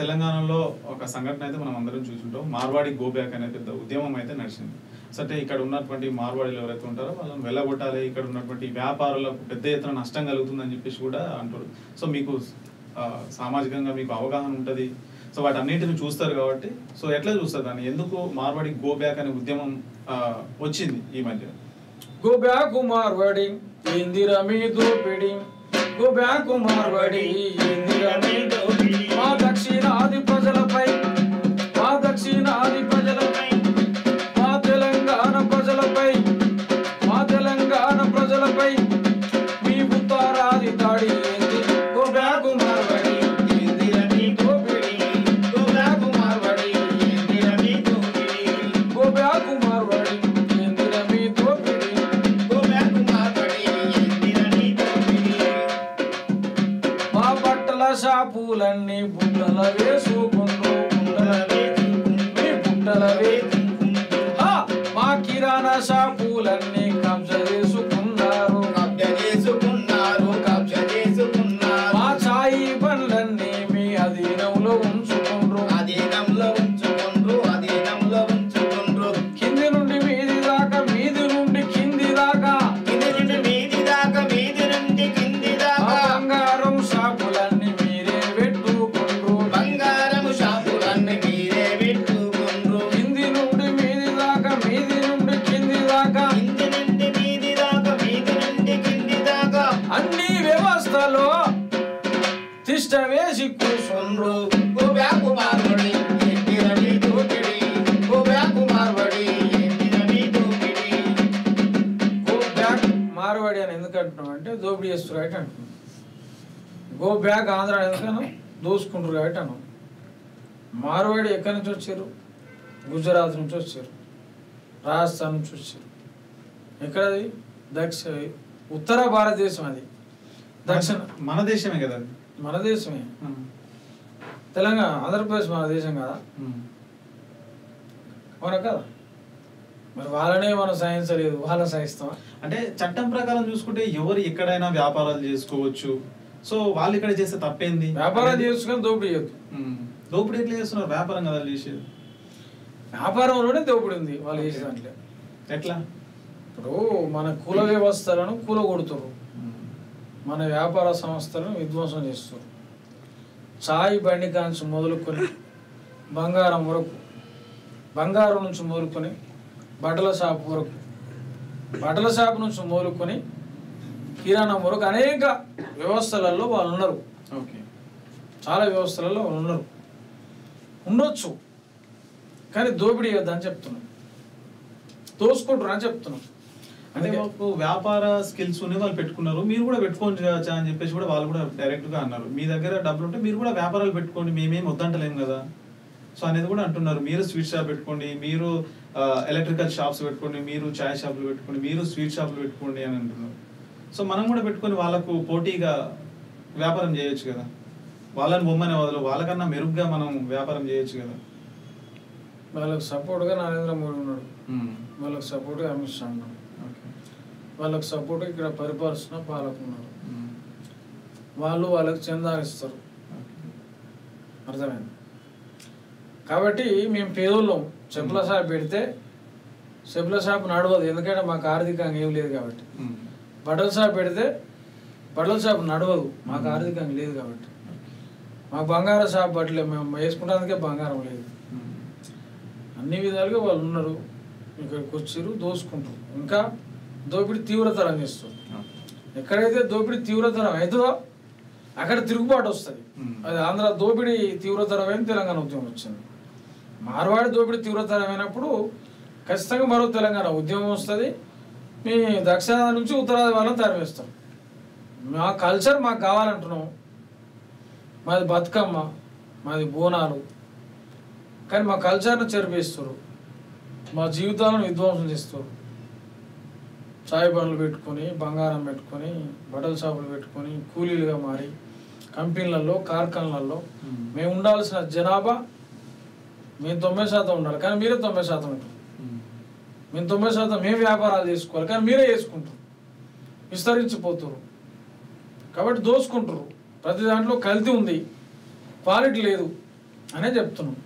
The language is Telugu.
తెలంగాణలో ఒక సంఘటన అయితే మనం అందరం చూసుంటాం. మార్వాడి గో బ్యాక్ అనే పెద్ద ఉద్యమం అయితే నడిచింది. అంటే ఇక్కడ ఉన్నటువంటి మార్వాడీలు ఎవరైతే ఉంటారో వాళ్ళని వెళ్ళగొట్టాలి, ఇక్కడ ఉన్నటువంటి వ్యాపారులకు పెద్ద ఎత్తున నష్టం కలుగుతుందని చెప్పేసి కూడా అంటారు. సో మీకు సామాజికంగా మీకు అవగాహన ఉంటుంది, సో వాటన్నిటిని చూస్తారు కాబట్టి సో ఎట్లా చూస్తారు దాన్ని? ఎందుకు మార్వాడి గో బ్యాక్ అనే ఉద్యమం వచ్చింది ఈ మధ్య? గో బ్యాక్ మార్వాడి ఇందిరా మీ దోపిడి, గో బ్యాక్ మార్వాడి ఇందిరా మీ దోపిడి, మా దక్షిణాది ప్రజలపై, మా దక్షిణాది ప్రజలపై, మా తెలంగాణ ప్రజలపై, మా తెలంగాణ ప్రజలపై మీ ఉత్తరాది దాడి ఏంది? గో బ్యాక్ మార్వాడి ఇందిరా మీ దోపిడి, గో బ్యాక్ మార్వాడి ఇందిరా మీ దోపిడి, గో బ్యాక్ మార్వాడి ఇందిరా మీ దోపిడి, గో బ్యాక్ మార్వాడి ఇందిరా మీ దోపిడి. మా బట్టల షాపులన్నీ బుట్టల వేసుకుంటూ, బుట్టల వేసుకుంటూ, బుట్టల వేసుకుంటూ, మా కిరాణా షాపులన్నీ కబ్జా చేసుకున్నారు, కబ్జా చేసుకున్నారు, కబ్జా చేసుకున్నారు. మా చాయి బండ్లన్నీ మీ అధీనంలో ఉంచుకుండ్రు, అధీనంలో ఉంచుకుండ్రు, అధీనంలో ఉంచుకుండ్రు. కింది నుండి మీది దాకా, మీది నుండి కింది దాకా, కింది నుండి మీది దాకా, మీది నుండి కింది దాకా బంగారం షాపులన్నీ మీరే పెట్టుకుండ్రు, బంగారం షాపులన్నీ మీరే పెట్టుకుండ్రు. కింది నుండి మీది దాకా, మీది నుండి కింది దాకా, కింది నుండి మీది దాకా, మీది నుండి కింది దాకా అన్ని వ్యవస్థలో తిష్ట వేసి కూర్చుండ్రు. గో బ్యాక్ మార్వాడి ఇందిరా మీ దోపిడి, గో బ్యాక్ మార్వాడి ఇందిరా మీ దోపిడి. గో బ్యాక్ మార్వాడి అని ఎందుకు అంటున్నాం అంటే దోపిడీ చేస్తారు కాబట్టి అంటున్నాం. గో బ్యాక్ ఆంధ్ర ఎందుకన్నా దోసుకుంటారు కాబట్టి అన్నాం. మార్వాడి ఎక్కడి నుంచి వచ్చారు? గుజరాత్ నుంచి వచ్చారు, రాజస్థాన్ నుంచి వచ్చారు. ఎక్కడది? ఉత్తర భారతదేశం, అది దక్షిణ మన దేశమే కదా, మన దేశమే. తెలంగాణ ఆంధ్రప్రదేశ్ మన దేశం కదా, మన కదా. మరి వాళ్ళనే మనం సహించలేదు, వాళ్ళ సహిస్తాం అంటే చట్టం ప్రకారం చూసుకుంటే ఎవరు ఎక్కడైనా వ్యాపారాలు చేసుకోవచ్చు. సో వాళ్ళు ఇక్కడ చేస్తే తప్పేంది? వ్యాపారం చేసుకొని దోపిడీ చేయొద్దు. దోపిడీ ఎట్లా చేస్తున్నారు? వ్యాపారం కదా చేసేది. వ్యాపారంలోనే దోపిడీ ఉంది వాళ్ళు చేసే దాంట్లో. ఎట్లా? ఇప్పుడు మన కుల వ్యవస్థలను కూలగొడుతారు, మన వ్యాపార సంస్థలను విధ్వంసం చేస్తారు. చాయ్ బండి కాంచి మొదలుకొని బంగారం వరకు, బంగారం నుంచి మొదలుకొని బట్టల షాప్ వరకు, బట్టల షాప్ నుంచి మొదలుకొని కిరాణా వరకు అనేక వ్యవస్థలలో వాళ్ళు ఉన్నారు. ఓకే, చాలా వ్యవస్థలలో వాళ్ళు ఉన్నారు, ఉండొచ్చు. కానీ దోపిడీ చేయొద్దని చెప్తున్నాం, దోసుకుంటారు అని చెప్తున్నాం. అంటే వ్యాపార స్కిల్స్ వాళ్ళు పెట్టుకున్నారు, మీరు కూడా పెట్టుకోండి అని చెప్పేసి కూడా వాళ్ళు కూడా డైరెక్ట్ గా అన్నారు. మీ దగ్గర డబ్బులు ఉంటే మీరు కూడా వ్యాపారాలు పెట్టుకోండి, మేమేం వద్దంటలేం కదా. సో అనేది కూడా అంటున్నారు. మీరు స్వీట్ షాప్ పెట్టుకోండి, మీరు ఎలక్ట్రికల్ షాప్స్ పెట్టుకోండి, మీరు చాయ్ షాపులు పెట్టుకోండి, మీరు స్వీట్ షాపులు పెట్టుకోండి అని అంటున్నారు. సో మనం కూడా పెట్టుకొని వాళ్ళకు పోటీగా వ్యాపారం చేయొచ్చు కదా. వాళ్ళని బొమ్మనే వదలు, వాళ్ళకన్నా మెరుగ్గా మనం వ్యాపారం చేయొచ్చు కదా. వాళ్ళకి సపోర్ట్గా నరేంద్ర మోడీ ఉన్నాడు, వాళ్ళకి సపోర్ట్గా అమిత్ షా ఉన్నాడు, వాళ్ళకి సపోర్ట్ ఇక్కడ పరిపాలిస్తున్న పాలకులు ఉన్నారు. వాళ్ళు వాళ్ళకి చందానిస్తారు, అర్థమైంది. కాబట్టి మేము పేదోళ్ళం. చెప్పుల షాప్ పెడితే చెప్పుల షాప్ నడవదు, ఎందుకంటే మాకు ఆర్థికంగా ఏం లేదు కాబట్టి. బట్టల షాప్ పెడితే బట్టల షాప్ నడవదు, మాకు ఆర్థికంగా లేదు కాబట్టి. మాకు బంగారం షాప్ బట్టలే, మేము వేసుకుంటానికే బంగారం లేదు. అన్ని విధాలుగా వాళ్ళు ఉన్నారు, ఇక్కడికి వచ్చారు, దోసుకుంటారు. ఇంకా దోపిడీ తీవ్రతరం చేస్తారు. ఎక్కడైతే దోపిడీ తీవ్రతరం అవుతుందో అక్కడ తిరుగుబాటు వస్తుంది. అది ఆంధ్ర దోపిడీ తీవ్రతరమైన తెలంగాణ ఉద్యమం వచ్చింది. మార్వాడి దోపిడీ తీవ్రతరమైనప్పుడు ఖచ్చితంగా మరో తెలంగాణ ఉద్యమం వస్తుంది. మీ దక్షిణాది నుంచి ఉత్తరాది వాళ్ళని తరివేస్తారు. మా కల్చర్ మాకు కావాలంటున్నాం, మాది బతుకమ్మ, మాది బోనాలు, కానీ మా కల్చర్ను చెరిపేస్తారు, మా జీవితాలను విధ్వంసం చేస్తారు. చాయ్ బండ్లు పెట్టుకొని, బంగారం పెట్టుకొని, బట్టల షాపులు పెట్టుకొని, కూలీలుగా మారి కంపెనీలలో, కార్ఖానాలలో మేము ఉండాల్సిన జనాభా మేము 90% ఉండాలి, కానీ మీరే 90% ఉంటారు. మేము 90% మేము వ్యాపారాలు చేసుకోవాలి, కానీ మీరే చేసుకుంటారు, విస్తరించిపోతారు. కాబట్టి దోసుకుంటారు. ప్రతి దాంట్లో కల్తీ ఉంది, క్వాలిటీ లేదు. అనే చెప్తున్నాం.